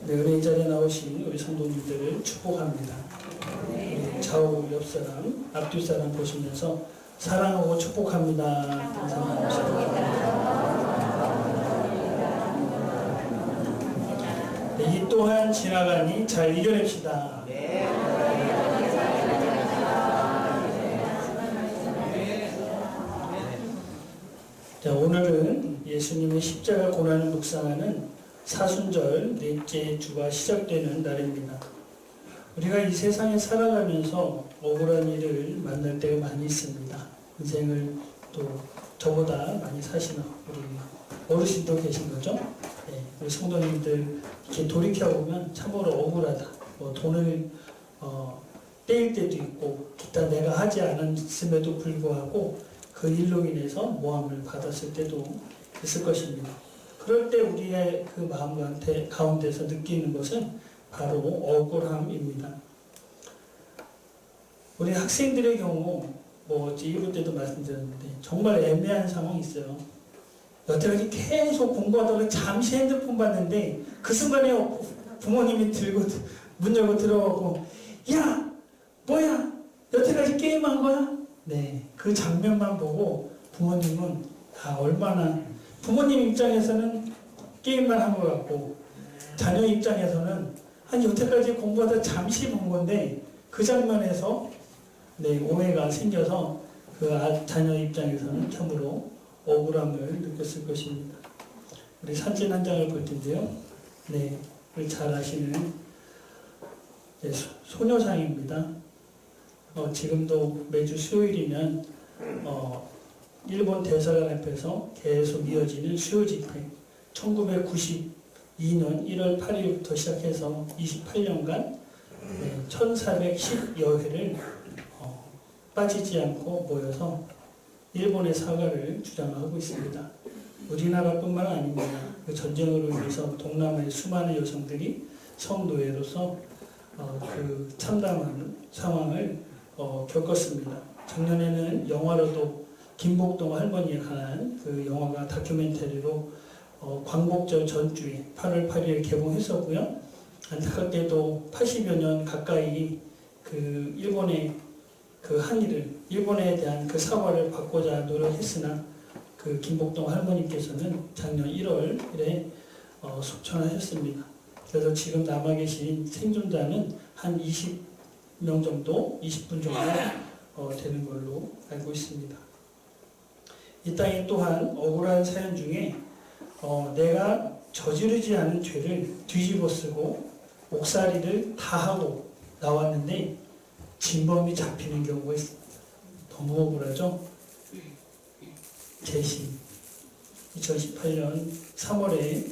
네, 은혜 자리에 나오신 우리 성도님들을 축복합니다. 우리 좌우 옆 사람, 앞뒤 사람 보시면서 사랑하고 축복합니다. 네, 이 또한 지나가니 잘 이겨냅시다. 자, 오늘은 예수님의 십자가 고난을 묵상하는 사순절 넷째 주가 시작되는 날입니다. 우리가 이 세상에 살아가면서 억울한 일을 만날 때가 많이 있습니다. 인생을 또 저보다 많이 사시는 우리 어르신도 계신 거죠. 네, 우리 성도님들 이렇게 돌이켜보면 참으로 억울하다. 뭐 돈을 떼일 때도 있고 기타 내가 하지 않았음에도 불구하고 그 일로 인해서 모함을 받았을 때도 있을 것입니다. 그럴 때 우리의 그 마음 가운데서 느끼는 것은 바로 억울함입니다. 우리 학생들의 경우 뭐 이럴 때도 말씀드렸는데 정말 애매한 상황이 있어요. 여태까지 계속 공부하다가 잠시 핸드폰 봤는데 그 순간에 부모님이 문 열고 들어가고 야 뭐야 여태까지 게임한 거야? 네, 그 장면만 보고 부모님은 얼마나 부모님 입장에서는 게임만 한 것 같고 자녀 입장에서는 여태까지 공부하다 잠시 본 건데 그 장면에서 네, 오해가 생겨서 그 자녀 입장에서는 참으로 억울함을 느꼈을 것입니다. 우리 사진 한 장을 볼 텐데요. 네, 우리 잘 아시는 네, 소녀상입니다. 지금도 매주 수요일이면 일본 대사관 앞에서 계속 이어지는 수요 집회 1992년 1월 8일부터 시작해서 28년간 1410여 회를 빠지지 않고 모여서 일본의 사과를 주장하고 있습니다. 우리나라뿐만 아닙니다. 그 전쟁으로 인해서 동남아의 수많은 여성들이 성노예로서 그 참담한 상황을 겪었습니다. 작년에는 영화로도 김복동 할머니에 관한 그 영화가 다큐멘터리로 광복절 전주에 8월 8일에 개봉했었고요. 안타깝게도 80여 년 가까이 그 일본의 그 한일을 일본에 대한 그 사과를 받고자 노력했으나 그 김복동 할머니께서는 작년 1월에 속천하셨습니다. 그래서 지금 남아 계신 생존자는 한 20명 정도, 20분 정도 되는 걸로 알고 있습니다. 이 땅에 또한 억울한 사연 중에 내가 저지르지 않은 죄를 뒤집어 쓰고 옥살이를 다 하고 나왔는데 진범이 잡히는 경우가 있습니다. 너무 억울하죠? 재심 2018년 3월에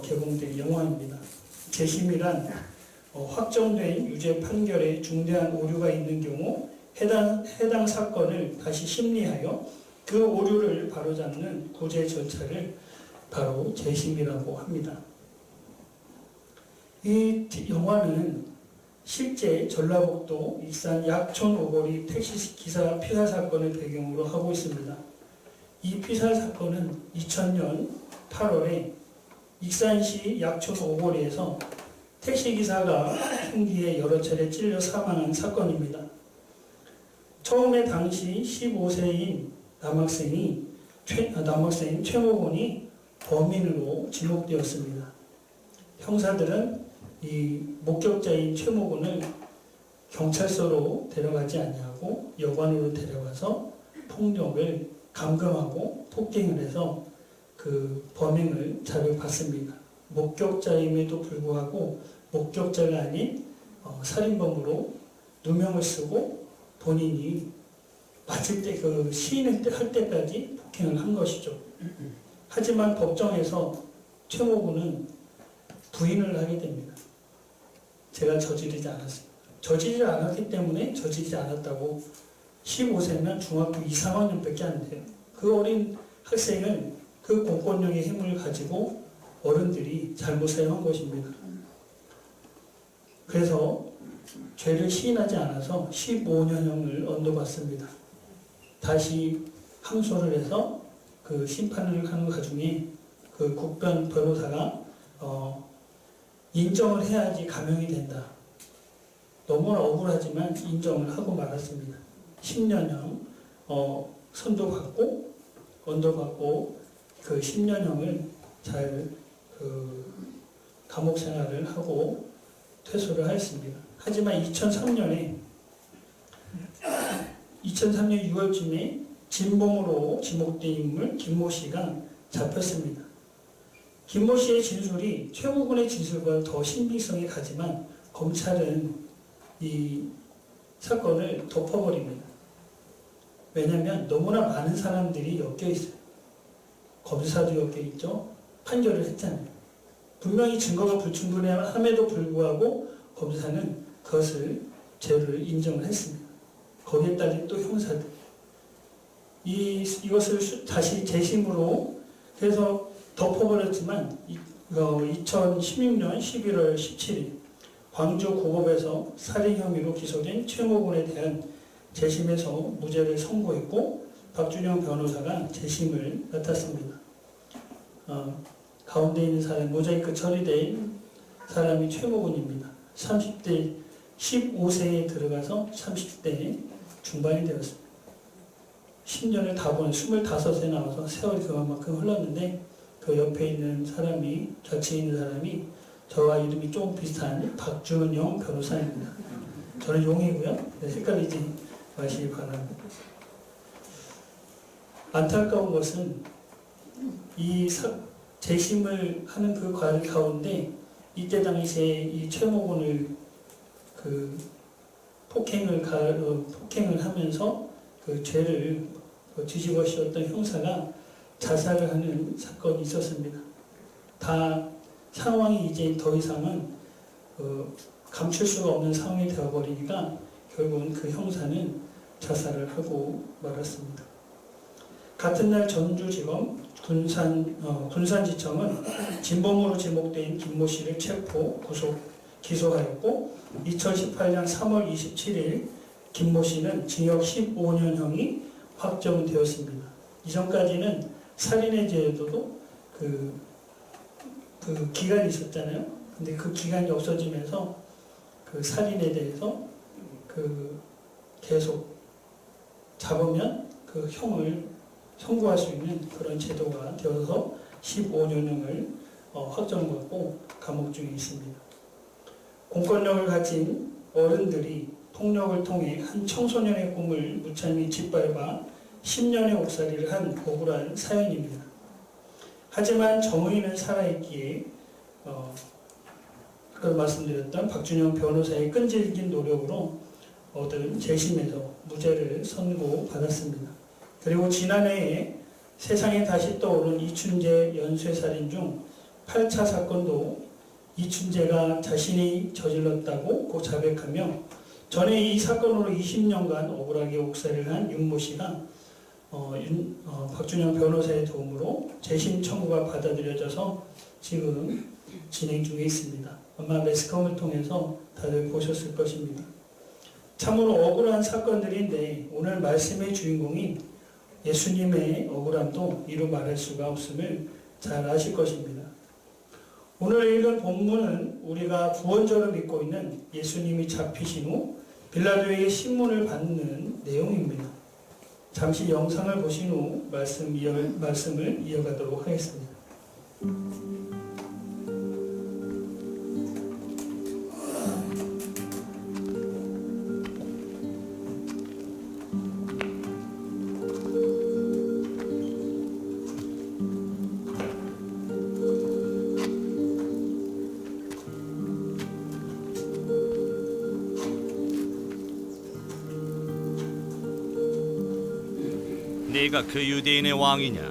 개봉된 영화입니다. 재심이란 확정된 유죄 판결에 중대한 오류가 있는 경우 해당 사건을 다시 심리하여 그 오류를 바로잡는 구제 절차를 바로 재심이라고 합니다. 이 영화는 실제 전라북도 익산 약촌 오거리 택시기사 피살 사건을 배경으로 하고 있습니다. 이 피살 사건은 2000년 8월에 익산시 약촌 오거리에서 택시기사가 흉기에 여러 차례 찔려 사망한 사건입니다. 처음에 당시 15세인 남학생 최모곤이 범인으로 지목되었습니다. 형사들은 이 목격자인 최모곤을 경찰서로 데려가지 아니하고 여관으로 데려가서 폭력을 감금하고 폭행을 해서 그 범행을 자백받습니다. 목격자임에도 불구하고 목격자가 아닌 살인범으로 누명을 쓰고 본인이 맞을 때 그 시인을 할 때까지 폭행을 한 것이죠. 하지만 법정에서 최모군은 부인을 하게 됩니다. 제가 저지르지 않았습니다. 저지르지 않았기 때문에 저지르지 않았다고 15세면 중학교 2, 3학년밖에 안 돼요. 그 어린 학생을 그 공권력의 힘을 가지고 어른들이 잘못 사용한 것입니다. 그래서 죄를 시인하지 않아서 15년형을 언도받습니다. 다시 항소를 해서 그 심판을 하는 과정에 그 국변 변호사가 인정을 해야지 감형이 된다. 너무나 억울하지만 인정을 하고 말았습니다. 10년형 선도 받고 언도 받고 그 10년형을 잘 감옥 생활을 하고 퇴소를 하였습니다. 하지만 2003년 6월쯤에 진범으로 지목된 인물 김모 씨가 잡혔습니다. 김모 씨의 진술이 최고군의 진술과 더 신빙성이 가지만 검찰은 이 사건을 덮어버립니다. 왜냐하면 너무나 많은 사람들이 엮여 있어요. 검사도 엮여 있죠. 판결을 했잖아요. 분명히 증거가 불충분함에도 불구하고 검사는 그것을 죄를 인정을 했습니다. 거기에 따른 또 형사들. 이것을 다시 재심으로 해서 덮어버렸지만 2016년 11월 17일 광주고법에서 살인 혐의로 기소된 최모군에 대한 재심에서 무죄를 선고했고 박준영 변호사가 재심을 맡았습니다. 가운데 있는 사람 모자이크 처리된 사람이 최모군입니다. 30대 15세에 들어가서 30대 중반이 되었습니다. 10년을 다 본 25세 나와서 세월이 그만큼 흘렀는데 그 옆에 있는 사람이 곁에 있는 사람이 저와 이름이 조금 비슷한 박준영 변호사입니다. 저는 용이고요. 헷갈리지 마시기 바랍니다. 안타까운 것은 이 재심을 하는 그 과정 가운데 이때 당시에 이 최모군을 폭행을 하면서 그 죄를 뒤집어 씌웠던 형사가 자살을 하는 사건이 있었습니다. 다 상황이 이제 더 이상은 감출 수가 없는 상황이 되어버리니까 결국은 그 형사는 자살을 하고 말았습니다. 같은 날 전주지검 군산지청은 진범으로 지목된 김모 씨를 체포, 기소하였고 2018년 3월 27일 김모 씨는 징역 15년형이 확정되었습니다. 이전까지는 살인의 죄에도 그 기간이 있었잖아요. 근데 그 기간이 없어지면서 그 살인에 대해서 계속 잡으면 그 형을 선고할 수 있는 그런 제도가 되어서 15년형을 확정받고 감옥 중에 있습니다. 공권력을 가진 어른들이 폭력을 통해 한 청소년의 꿈을 무참히 짓밟아 10년의 옥살이를 한 억울한 사연입니다. 하지만 정의는 살아있기에 아까 말씀드렸던 박준영 변호사의 끈질긴 노력으로 얻은 재심에서 무죄를 선고받았습니다. 그리고 지난해에 세상에 다시 떠오른 이춘재 연쇄살인 중 8차 사건도 이춘재가 자신이 저질렀다고 자백하며 전에 이 사건으로 20년간 억울하게 옥살이를 한 윤모 씨가 박준영 변호사의 도움으로 재심 청구가 받아들여져서 지금 진행 중에 있습니다. 아마 매스컴을 통해서 다들 보셨을 것입니다. 참으로 억울한 사건들인데 오늘 말씀의 주인공인 예수님의 억울함도 이루 말할 수가 없음을 잘 아실 것입니다. 오늘 읽은 본문은 우리가 구원자로 믿고 있는 예수님이 잡히신 후 빌라도에게 신문을 받는 내용입니다. 잠시 영상을 보신 후 말씀을 이어가도록 하겠습니다. 네가 그 유대인의 왕이냐?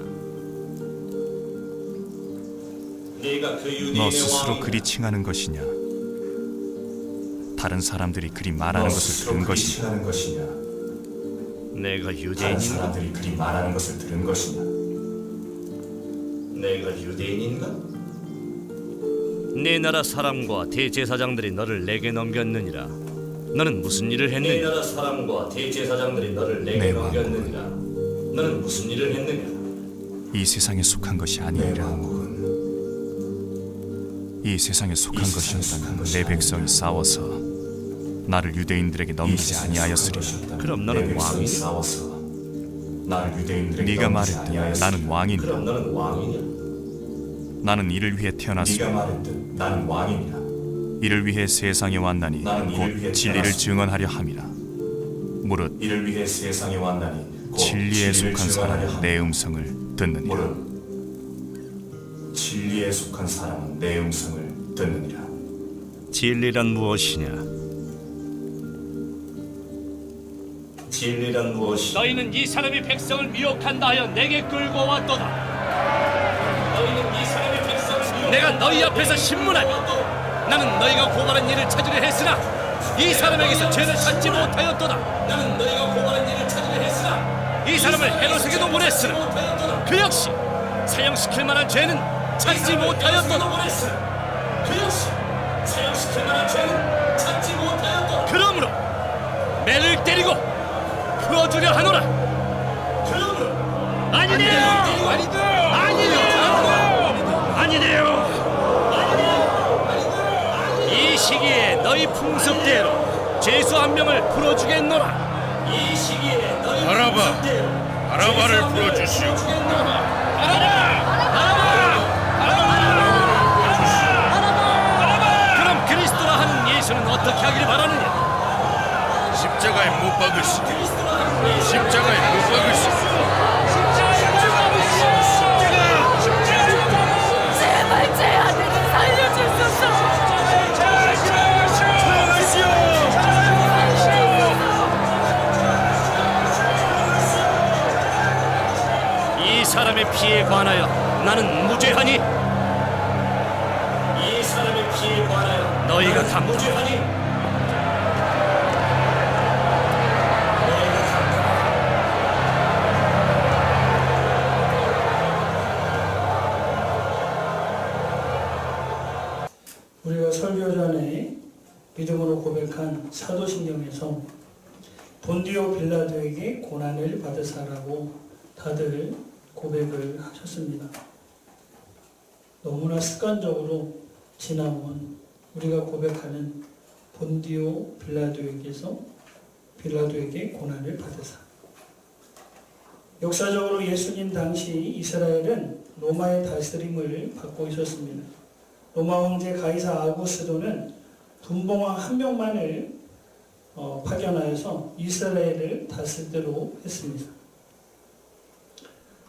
너 스스로 그리 칭하는 것이냐? 다른 사람들이 그리 말하는 것을 들은 것이냐? 내가 다른 유대인인가? 사람들이 그리 말하는 것을 들은 것이냐? 내가 유대인인가? 네 나라 사람과 대제사장들이 너를 내게 넘겼느니라. 너는 무슨 일을 네 했느냐? 나라 사람과 대제사장들이 너를 내 내게 왕국은 넘겼느니라. 너는 무슨 일을 했느냐? 이 세상에 속한 것이 내 아니니라. 왕국은 이 세상에 속한 것이었다면 내 백성이 싸워서 나를 유대인들에게 넘기지 아니하였으리라. 그럼 너는 왕이냐? 싸워서 나를 유대인들에게 네가 말했듯 나는 왕이니라. 그럼 너는 왕이냐? 나는 이를 위해 태어났으며 네가 말했듯 나는 왕이니라. 이를 위해 세상에 왔나니 나는 이를 곧 위해 진리를 태어났으며 증언하려 함이라. 무릇 이를 위해 세상에 왔나니 곧 진리에 진리를 속한 증언하려 사람은 내 음성을 듣느니라. 무릇 진리에 속한 사람은 내 음성을 듣느니라. 진리란 무엇이냐? 진리란 무엇이? 너희는 이 사람이 백성을 미혹한다 하여 내게 끌고 왔도다. 너희는 이 사람의 백성을 미혹한다. 내가 너희 앞에서 신문하니 나는 너희가 고발한 일을 찾으려 했으나 이 사람에게서 죄를 찾지 못하였도다. 나는 너희가 고발한 일을 찾으려 했으나 이 사람을 헤롯에게도 보냈으나 못하였도다. 그 역시 사형시킬 만한 죄는 찾지 못하였도다. 보냈으나 그 역시 사형시킬 만한 죄는 찾지 못하였도다. 그러므로 매를 때리고 풀어주려 하노라. 그러므로 아니네요. 아니네요. 이 시기에 너희 풍습대로 죄수 한 명을 풀어주겠노라. 이 시기에 너희 바라바, 풍습대로 바라바를 풀어주시오. 그럼 그리스도라 하는 예수는 어떻게 하길 바라느냐? 십자가에 못 박으시오. 십자가에 못 박으시오. 제발 제 아들을 살려주소서. 이 사람의 피에 관하여 나는 무죄하니 이 사람의 피에 관하여 너희가 나는 감당. 무죄하니 너희가 감당. 우리가 설교 전에 믿음으로 고백한 사도신경에서 본디오 빌라도에게 고난을 받으사라고 다들 고백을 하셨습니다. 너무나 습관적으로 지나온 우리가 고백하는 본디오 빌라도에게 고난을 받으사. 역사적으로 예수님 당시 이스라엘은 로마의 다스림을 받고 있었습니다. 로마 황제 가이사 아구스도는 분봉왕 한 명만을 파견하여서 이스라엘을 다스리도록 했습니다.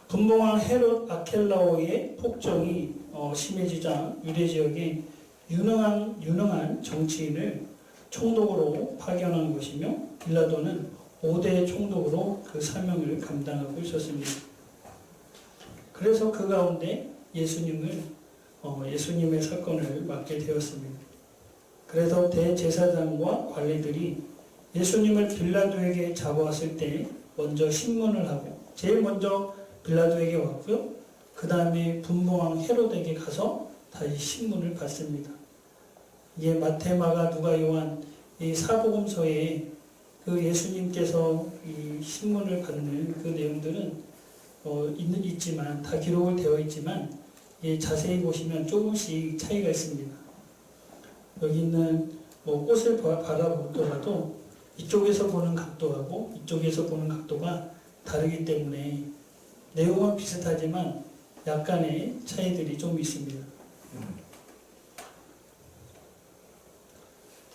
분봉왕 헤롯 아켈라오의 폭정이 심해지자 유대 지역에 유능한 정치인을 총독으로 파견한 것이며 빌라도는 5대 총독으로 그 사명을 감당하고 있었습니다. 그래서 그 가운데 예수님의 사건을 맡게 되었습니다. 그래서 대제사장과 관리들이 예수님을 빌라도에게 잡아왔을 때 먼저 신문을 하고 제일 먼저 빌라도에게 왔고요. 그 다음에 분봉왕 헤롯에게 가서 다시 신문을 받습니다. 이게 마태, 마가, 누가, 요한 이 사복음서에 그 예수님께서 이 신문을 받는 그 내용들은 있지만 다 기록을 되어 있지만 자세히 보시면 조금씩 차이가 있습니다. 여기 있는 꽃을 바라보더라도 이쪽에서 보는 각도하고 이쪽에서 보는 각도가 다르기 때문에 내용은 비슷하지만 약간의 차이들이 좀 있습니다.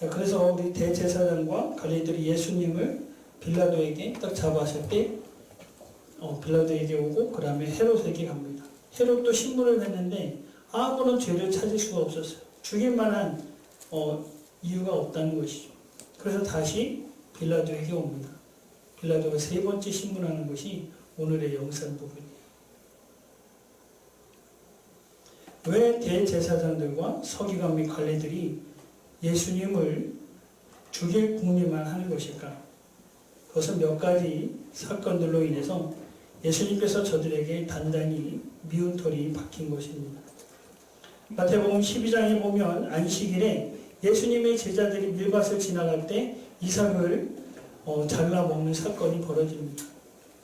자, 그래서 우리 대제사장과 관리들이 예수님을 빌라도에게 딱 잡았을 때 빌라도에게 오고 그 다음에 헤롯에게 갑니다. 헤롯도 신문을 냈는데 아무런 죄를 찾을 수가 없었어요. 죽일 만한 이유가 없다는 것이죠. 그래서 다시 빌라도에게 옵니다. 빌라도가 세 번째 신문하는 것이 오늘의 영상 부분이에요. 왜 대제사장들과 서기관 및 관리들이 예수님을 죽일 궁리만 하는 것일까? 그것은 몇 가지 사건들로 인해서 예수님께서 저들에게 단단히 미운 털이 박힌 것입니다. 마태복음 12장에 보면 안식일에 예수님의 제자들이 밀밭을 지나갈 때 이삭을 잘라 먹는 사건이 벌어집니다.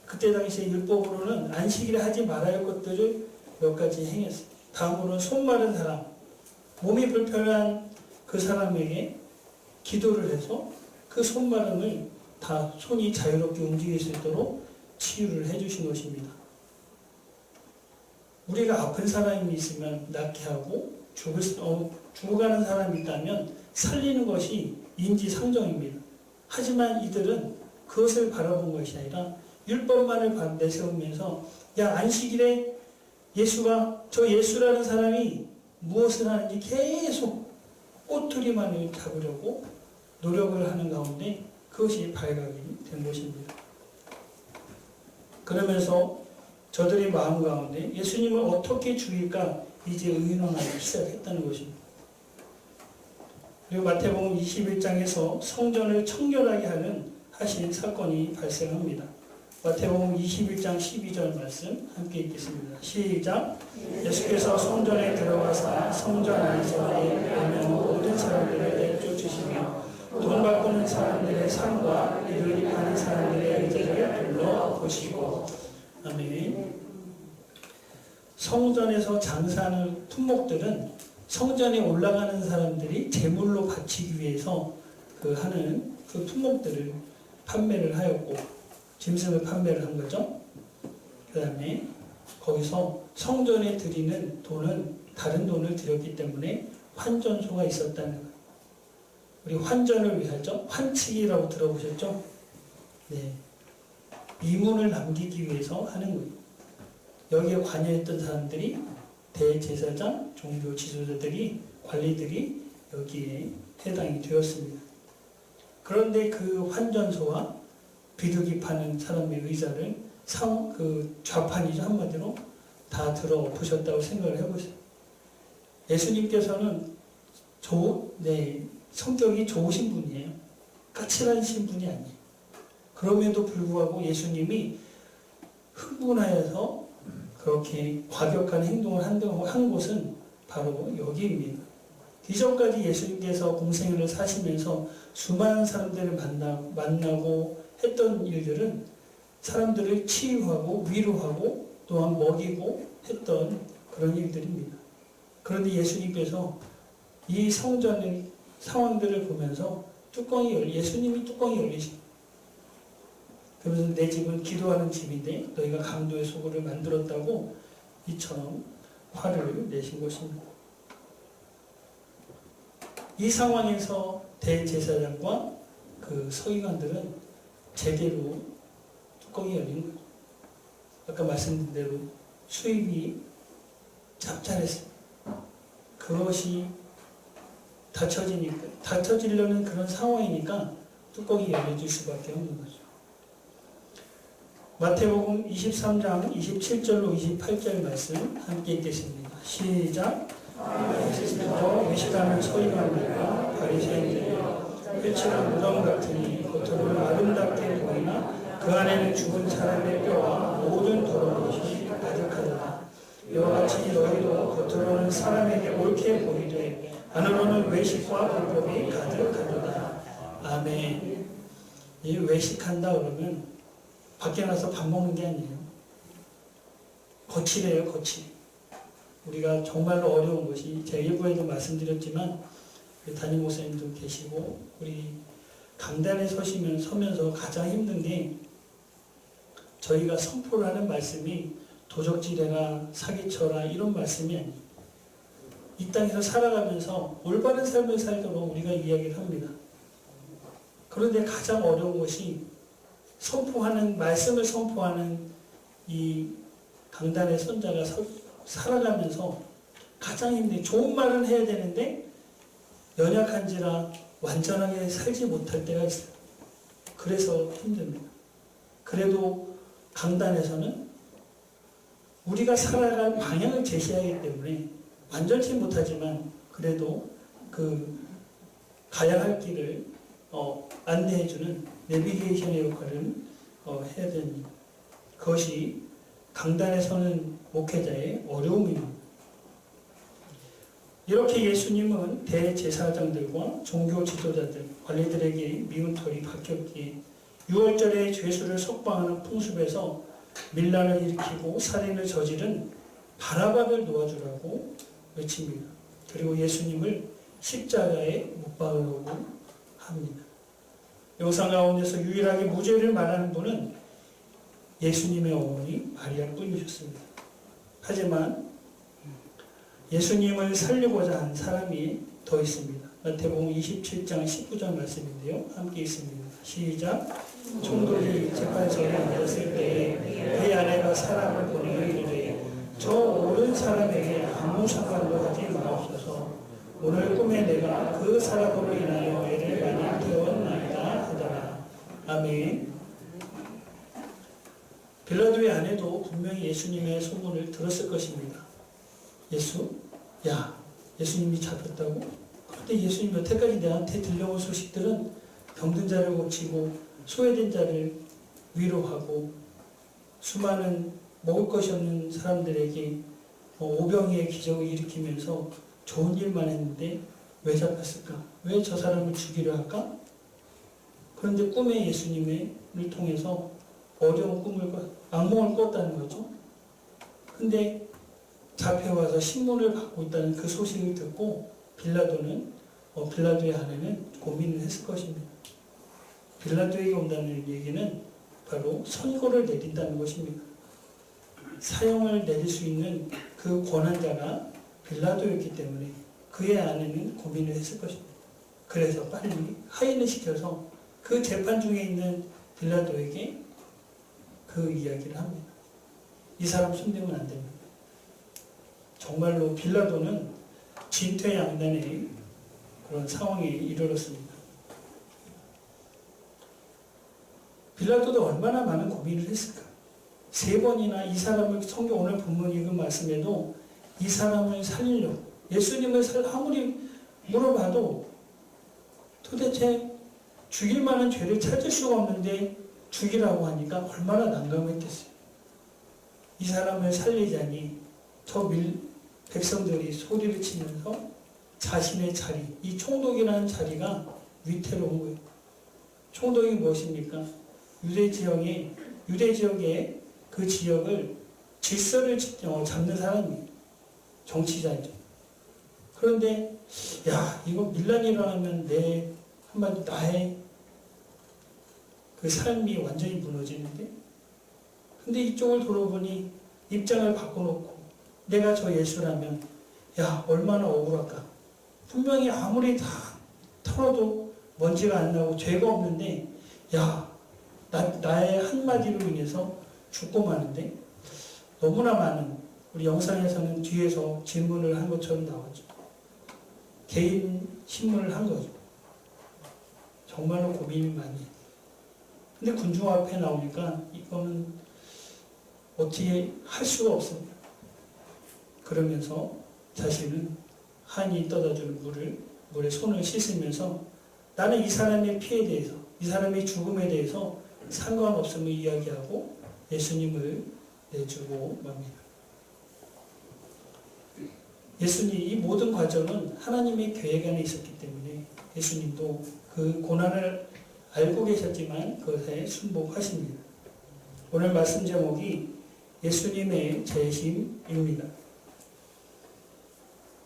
그때 당시에 율법으로는 안식일에 하지 말아야 할 것들을 몇 가지 행했어요. 다음으로는 손 마른 사람, 몸이 불편한 그 사람에게 기도를 해서 그 손마름을 다 손이 자유롭게 움직일 수 있도록 치유를 해주신 것입니다. 우리가 아픈 사람이 있으면 낫게 하고 죽어가는 사람이 있다면 살리는 것이 인지상정입니다. 하지만 이들은 그것을 바라본 것이 아니라 율법만을 내세우면서 야 안식일에 예수가 저 예수라는 사람이 무엇을 하는지 계속 꼬투리만을 잡으려고 노력을 하는 가운데 그것이 발각이 된 것입니다. 그러면서 저들의 마음 가운데 예수님을 어떻게 죽일까 이제 의논하기 시작했다는 것입니다. 그리고 마태복음 21장에서 성전을 청결하게 하신 사건이 발생합니다. 마태복음 21장 12절 말씀 함께 읽겠습니다. 시작. 예수께서 성전에 들어가사 성전 안에서의 보면 모든 사람들을 내쫓으시며 돈 바꾸는 사람들의 상과 이를 파는 사람들의 의자를 둘러보시고. 아멘. 성전에서 장사하는 품목들은 성전에 올라가는 사람들이 제물로 바치기 위해서 하는 그 품목들을 판매를 하였고 짐승을 판매를 한 거죠. 그 다음에 거기서 성전에 드리는 돈은 다른 돈을 드렸기 때문에 환전소가 있었다는 거예요. 우리 환전을 왜 하죠? 환치기라고 들어보셨죠? 네. 이문을 남기기 위해서 하는 거예요. 여기에 관여했던 사람들이 대제사장, 종교 지도자들이, 관리들이 여기에 해당이 되었습니다. 그런데 그 환전소와 비둘기 파는 사람의 의자를 좌판이죠. 한마디로 다 들어보셨다고 생각을 해보세요. 예수님께서는 성격이 좋으신 분이에요. 까칠하신 분이 아니에요. 그럼에도 불구하고 예수님이 흥분하여서 그렇게 과격한 행동을 한 곳은 바로 여기입니다. 이전까지 예수님께서 공생애를 사시면서 수많은 사람들을 만나고 했던 일들은 사람들을 치유하고 위로하고 또한 먹이고 했던 그런 일들입니다. 그런데 예수님께서 이 성전의 상황들을 보면서 예수님이 뚜껑이 열리십니다. 그러면서 내 집은 기도하는 집인데 너희가 강도의 소굴을 만들었다고 이처럼 화를 내신 것입니다. 이 상황에서 대제사장과 그 서기관들은 제대로 뚜껑이 열린 거죠. 아까 말씀드린 대로 수입이 짭짤했습니다. 그것이 닫혀지려는 그런 상황이니까 뚜껑이 열려질 수밖에 없는 거죠. 마태복음 23장 27절로 28절 말씀 함께 읽겠습니다. 시작. 외식하는 서기관들과 바리새인들이 회칠한 무덤 같으니 겉으로는 아름답게 보이나 그 안에는 죽은 사람의 뼈와 모든 더러운 것이 가득하다. 이와 같이 너희도 겉으로는 사람에게 옳게 보이되 안으로는 외식과 불법이 가득하도다. 아멘. 이 외식한다 그러면 밖에 나서 밥 먹는 게 아니에요. 거칠해요, 거칠. 우리가 정말로 어려운 것이 제가 일부에도 말씀드렸지만 담임 목사님도 계시고 우리 강단에 서면서 가장 힘든 게 저희가 선포를 하는 말씀이 도적질해라, 사기쳐라 이런 말씀이 아니에요. 이 땅에서 살아가면서 올바른 삶을 살도록 우리가 이야기를 합니다. 그런데 가장 어려운 것이 말씀을 선포하는 이 강단의 선자가 살아가면서 가장 힘든 좋은 말은 해야 되는데 연약한지라 완전하게 살지 못할 때가 있어요. 그래서 힘듭니다. 그래도 강단에서는 우리가 살아갈 방향을 제시하기 때문에 완전치 못하지만 그래도 가야 할 길을 안내해주는 내비게이션의 역할을 해야 됩니다. 그것이 강단에 서는 목회자의 어려움입니다. 이렇게 예수님은 대제사장들과 종교 지도자들, 관리들에게 미운 털이 박혔기에 6월절에 죄수를 석방하는 풍습에서 밀란을 일으키고 살인을 저지른 바라바를 놓아주라고 외칩니다. 그리고 예수님을 십자가에 못 박으려고 합니다. 영상 가운데서 유일하게 무죄를 말하는 분은 예수님의 어머니 마리아뿐이셨습니다. 하지만 예수님을 살리고자 한 사람이 더 있습니다. 마태복음 27장 19절 말씀인데요. 함께 있습니다. 시작. 총독이 재판소에 앉았을 때에 그의 아내가 사람을 보내어 이르되 저 옳은 사람에게 아무 상관도 하지 마옵소서. 오늘 꿈에 내가 그 사람으로 인하여 애를 많이 태웠나이다 하더라. 아멘. 빌라도의 아내도 분명히 예수님의 소문을 들었을 것입니다. 예수님이 잡혔다고? 그런데 예수님 여태까지 내한테 들려온 소식들은 병든 자를 고치고 소외된 자를 위로하고 수많은 먹을 것이 없는 사람들에게 오병이의 기적을 일으키면서 좋은 일만 했는데 왜 잡혔을까? 왜 저 사람을 죽이려 할까? 그런데 꿈에 예수님을 통해서 어려운 악몽을 꿨다는 거죠. 근데 잡혀와서 신문을 받고 있다는 그 소식을 듣고 빌라도의 아내는 고민을 했을 것입니다. 빌라도에게 온다는 얘기는 바로 선고를 내린다는 것입니다. 사형을 내릴 수 있는 그 권한자가 빌라도였기 때문에 그의 아내는 고민을 했을 것입니다. 그래서 빨리 하인을 시켜서 그 재판 중에 있는 빌라도에게 그 이야기를 합니다. 이 사람 손대면 안 됩니다. 정말로 빌라도는 진퇴양난의 그런 상황에 이르렀습니다. 빌라도도 얼마나 많은 고민을 했을까? 3번이나 이 사람을 성경 오늘 본문 읽은 말씀에도 이 사람을 살리려고 예수님을 아무리 물어봐도 도대체 죽일 만한 죄를 찾을 수가 없는데 죽이라고 하니까 얼마나 난감했겠어요. 이 사람을 살리자니 백성들이 소리를 치면서 자신의 자리, 이 총독이라는 자리가 위태로운 거예요. 총독이 무엇입니까? 유대 지역의 그 지역을 질서를 잡는 사람이 정치자죠. 그런데 이거 밀란이 일어나면 나의 그 삶이 완전히 무너지는데, 근데 이쪽을 돌아보니 입장을 바꿔놓고 내가 저 예수라면 얼마나 억울할까. 분명히 아무리 다 털어도 먼지가 안 나고 죄가 없는데 나의 한마디로 인해서 죽고 마는데, 너무나 많은 우리 영상에서는 뒤에서 질문을 한 것처럼 나왔죠. 개인 신문을 한 거죠. 정말로 고민이 많이 해요. 근데 군중 앞에 나오니까 이거는 어떻게 할 수가 없습니다. 그러면서 자신은 한이 떠다주는 물에 손을 씻으면서 나는 이 사람의 피해에 대해서, 이 사람의 죽음에 대해서 상관없음을 이야기하고 예수님을 내주고 맙니다. 예수님, 이 모든 과정은 하나님의 계획 안에 있었기 때문에 예수님도 그 고난을 알고 계셨지만 그것에 순복하십니다. 오늘 말씀 제목이 예수님의 재심입니다.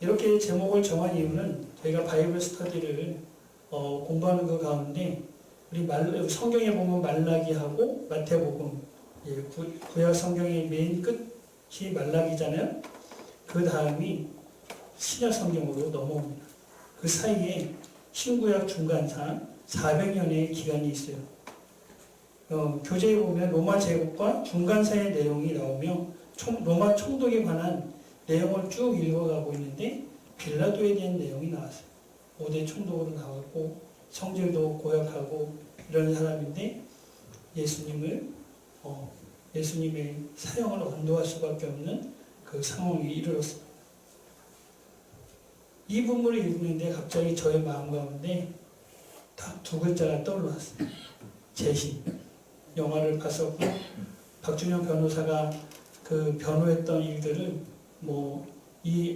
이렇게 제목을 정한 이유는 저희가 바이블 스터디를 공부하는 그 가운데 우리 성경에 보면 말라기하고 마태복음, 구약 성경의 맨 끝이 말라기잖아요. 그 다음이 신약 성경으로 넘어옵니다. 그 사이에 신구약 중간사 400년의 기간이 있어요. 교재에 보면 로마 제국과 중간사의 내용이 나오며 로마 총독에 관한 내용을 쭉 읽어가고 있는데 빌라도에 대한 내용이 나왔어요. 5대 총독으로 나왔고 성질도 고약하고 이런 사람인데 예수님의 사형을 언도할 수밖에 없는 그 상황에 이르렀습니다. 이 본문을 읽는데 갑자기 저의 마음 가운데 딱 2글자가 떠올랐어요. 재심. 영화를 봤었고 박준영 변호사가 그 변호했던 일들을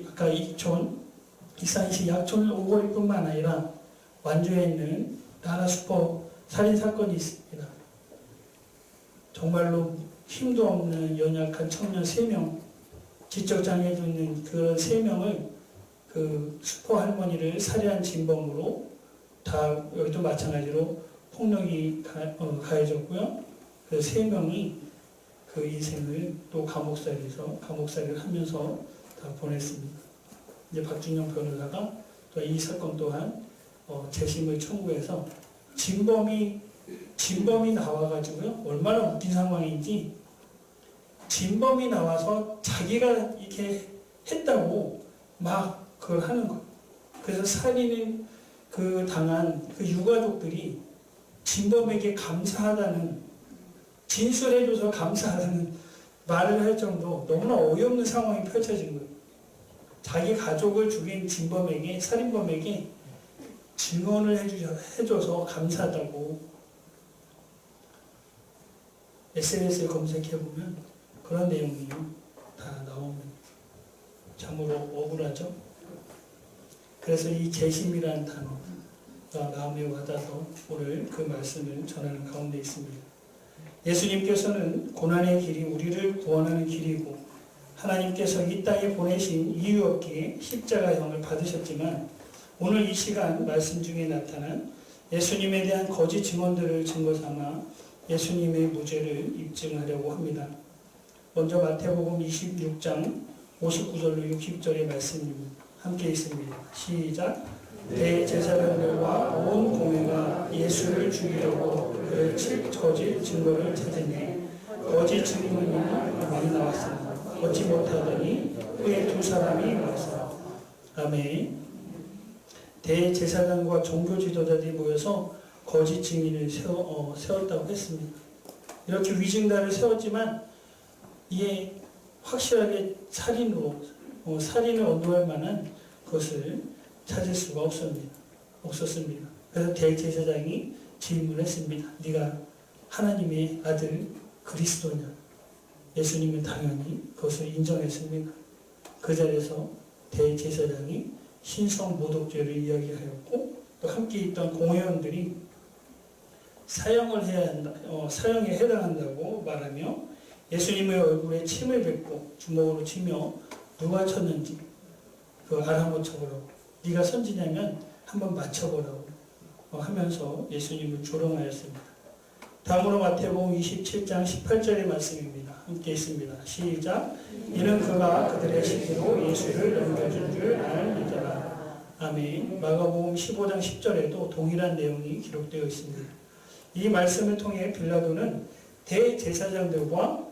아까 익산시 약촌 오거리뿐만 아니라 완주에 있는 나라 슈퍼 살인 사건이 있습니다. 정말로 힘도 없는 연약한 청년 3명, 지적장애도 있는 그 3명을 그 수포 할머니를 살해한 진범으로 다 여기도 마찬가지로 폭력이 가해졌고요. 그 3명이 그 인생을 또 감옥살이를 하면서 다 보냈습니다. 이제 박준영 변호사가 또 이 사건 또한 재심을 청구해서 진범이 나와가지고요. 얼마나 웃긴 상황인지 진범이 나와서 자기가 이렇게 했다고 막 그걸 하는 거예요. 그래서 살인을 당한 그 유가족들이 진범에게 감사하다는, 진술해줘서 감사하다는 말을 할 정도 너무나 어이없는 상황이 펼쳐진 거예요. 자기 가족을 죽인 진범에게, 살인범에게 증언을 해줘서 감사하다고. SNS에 검색해보면 그런 내용이 다 나옵니다. 참으로 억울하죠? 그래서 이 재심이라는 단어가 마음에 와닿아서 오늘 그 말씀을 전하는 가운데 있습니다. 예수님께서는 고난의 길이 우리를 구원하는 길이고 하나님께서 이 땅에 보내신 이유 없기에 십자가형을 받으셨지만 오늘 이 시간 말씀 중에 나타난 예수님에 대한 거짓 증언들을 증거 삼아 예수님의 무죄를 입증하려고 합니다. 먼저 마태복음 26장 59절로 60절의 말씀입니다. 함께 있습니다. 시작. 대제사장들과 온 공회가 예수를 죽이려고 그를 칠 거짓 증거를 찾으니 거짓 증인이 많이 나왔습니다. 얻지 못하더니 후에 2사람이 와서 아멘. 대제사장과 종교 지도자들이 모여서 거짓 증인을 세웠다고 했습니다. 이렇게 위증단을 세웠지만 이에 확실하게 살인을 언도할 만한 것을 찾을 수가 없었습니다. 그래서 대제사장이 질문했습니다. 네가 하나님의 아들 그리스도냐? 예수님은 당연히 그것을 인정했습니다. 그 자리에서 대제사장이 신성모독죄를 이야기하였고 또 함께 있던 공회원들이 사형에 해당한다고 말하며 예수님의 얼굴에 침을 뱉고 주먹으로 치며 누가 쳤는지 그거 알아맞혀보라고, 네가 선지냐면 한번 맞춰보라고 하면서 예수님을 조롱하였습니다. 다음으로 마태복음 27장 18절의 말씀입니다. 함께 있습니다. 시작. 이는 그가 그들의 시기로 예수를 넘겨준 줄 알리더라. 아멘. 마가복음 15장 10절에도 동일한 내용이 기록되어 있습니다. 이 말씀을 통해 빌라도는 대제사장들과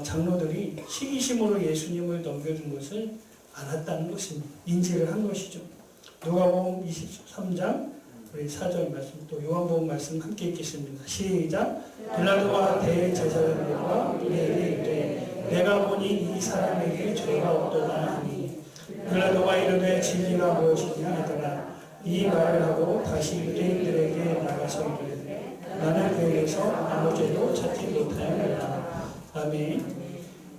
장로들이 시기심으로 예수님을 넘겨준 것을 알았다는 것입니다. 인지를 한 것이죠. 누가복음 23장 우리 4절 말씀, 또 요한복음 말씀 함께 읽겠습니다. 시작. 빌라도가 대제사장들과 이르되 이르되 내가 보니 이 사람에게 죄가 없도다 하니 빌라도가 이르되 진리가 무엇이냐 하더라. 이 말을 하고 다시 유대인들에게 나가서 이르되 나는 그에게서 아무 죄도 찾지 못하였노라. 아멘.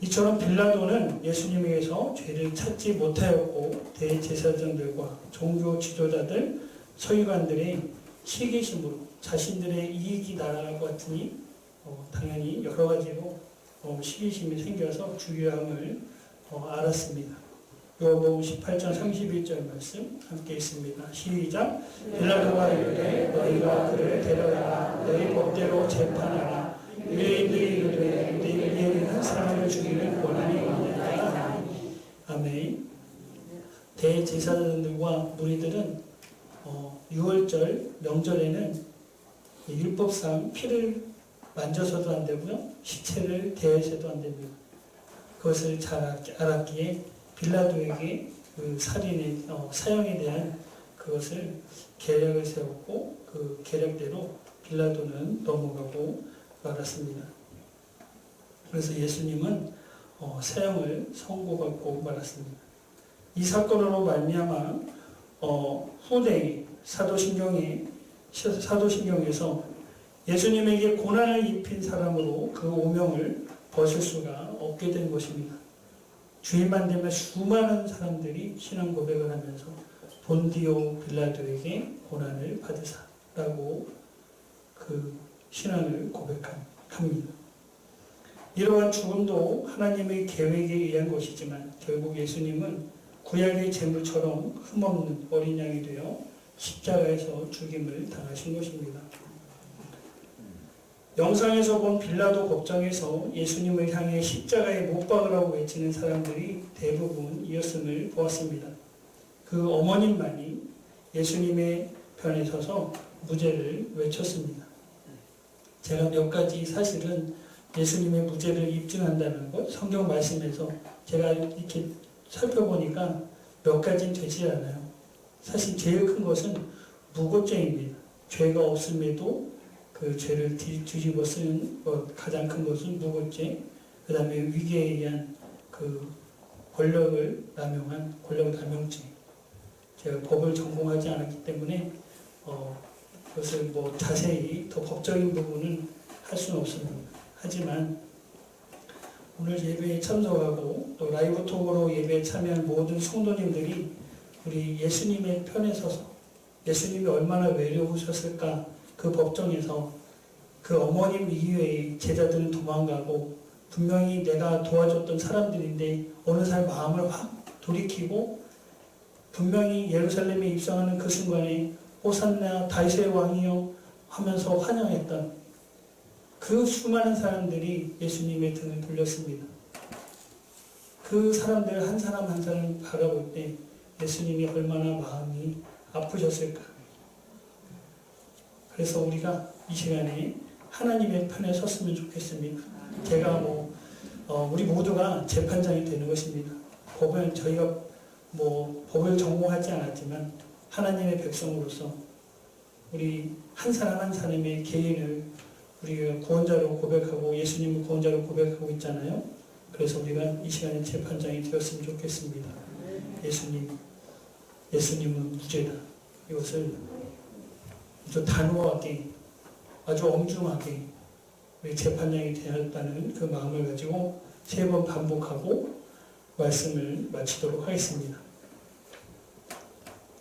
이처럼 빌라도는 예수님에게서 죄를 찾지 못하였고 대제사장들과 종교 지도자들, 서기관들의 시기심으로 자신들의 이익이 날아갈 것 같으니 당연히 여러 가지로 시기심이 생겨서 죽여함을 알았습니다. 요한복음 18장 31절 말씀 함께 있습니다. 시작. 빌라도가 이르되 너희가 그를 데려다가 너희 법대로 재판하라. 유대인들이 이르되 우리에게는 사람을 죽이는 권한이 없느니라. 아멘. 대제사장들과 무리들은 6월절 명절에는 율법상 피를 만져서도 안 되고요, 시체를 대해서도 안 됩니다. 그것을 잘 알았기에 빌라도에게 그 사형에 대한 그것을 계략을 세웠고 그 계략대로 빌라도는 넘어가고 말았습니다. 그래서 예수님은 사형을 선고받고 말았습니다. 이 사건으로 말미암아 후대 사도신경에서 예수님에게 고난을 입힌 사람으로 그 오명을 벗을 수가 없게 된 것입니다. 주일만 되면 수많은 사람들이 신앙 고백을 하면서 본디오 빌라도에게 고난을 받으사라고 그 신앙을 고백합니다. 이러한 죽음도 하나님의 계획에 의한 것이지만 결국 예수님은 구약의 제물처럼 흠없는 어린 양이 되어 십자가에서 죽임을 당하신 것입니다. 영상에서 본 빌라도 법정에서 예수님을 향해 십자가에 못 박으라고 외치는 사람들이 대부분이었음을 보았습니다. 그 어머님만이 예수님의 편에 서서 무죄를 외쳤습니다. 제가 몇 가지 사실은 예수님의 무죄를 입증한다는 것, 성경 말씀에서 제가 이렇게 살펴보니까 몇 가지는 되지 않아요. 사실 제일 큰 것은 무고죄입니다. 죄가 없음에도 그 죄를 뒤집어 쓰는 가장 큰 것은 무고죄, 그 다음에 위계에 의한 그 권력을 남용한 권력 남용죄. 제가 법을 전공하지 않았기 때문에 그것을 뭐 자세히 더 법적인 부분은 할 수는 없습니다. 하지만 오늘 예배에 참석하고 또 라이브 톡으로 예배에 참여한 모든 성도님들이 우리 예수님의 편에 서서 예수님이 얼마나 외로우셨을까, 그 법정에서 그 어머님 이외의 제자들은 도망가고 분명히 내가 도와줬던 사람들인데 어느새 마음을 확 돌이키고 분명히 예루살렘에 입성하는 그 순간에 호산나 다윗의 왕이여 하면서 환영했던 그 수많은 사람들이 예수님의 등을 돌렸습니다. 그 사람들 한 사람 한 사람 바라볼 때 예수님이 얼마나 마음이 아프셨을까. 그래서 우리가 이 시간에 하나님의 편에 섰으면 좋겠습니다. 제가 우리 모두가 재판장이 되는 것입니다. 법은 저희가 법을 전공하지 않았지만 하나님의 백성으로서 우리 한 사람 한 사람의 개인을 우리가 구원자로 고백하고 예수님을 구원자로 고백하고 있잖아요. 그래서 우리가 이 시간에 재판장이 되었으면 좋겠습니다. 예수님은 무죄다. 이것을 아주 단호하게, 아주 엄중하게 우리 재판장이 되었다는 그 마음을 가지고 3번 반복하고 말씀을 마치도록 하겠습니다.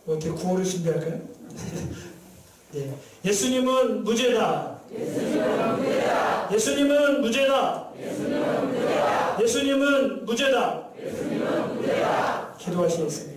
어떻게 구호를 준비할까요? 네. 예수님은 무죄다. 예수님은 무죄다. 예수님은 무죄다. 예수님은 무죄다. 예수님은 무죄다. 기도하시겠습니다.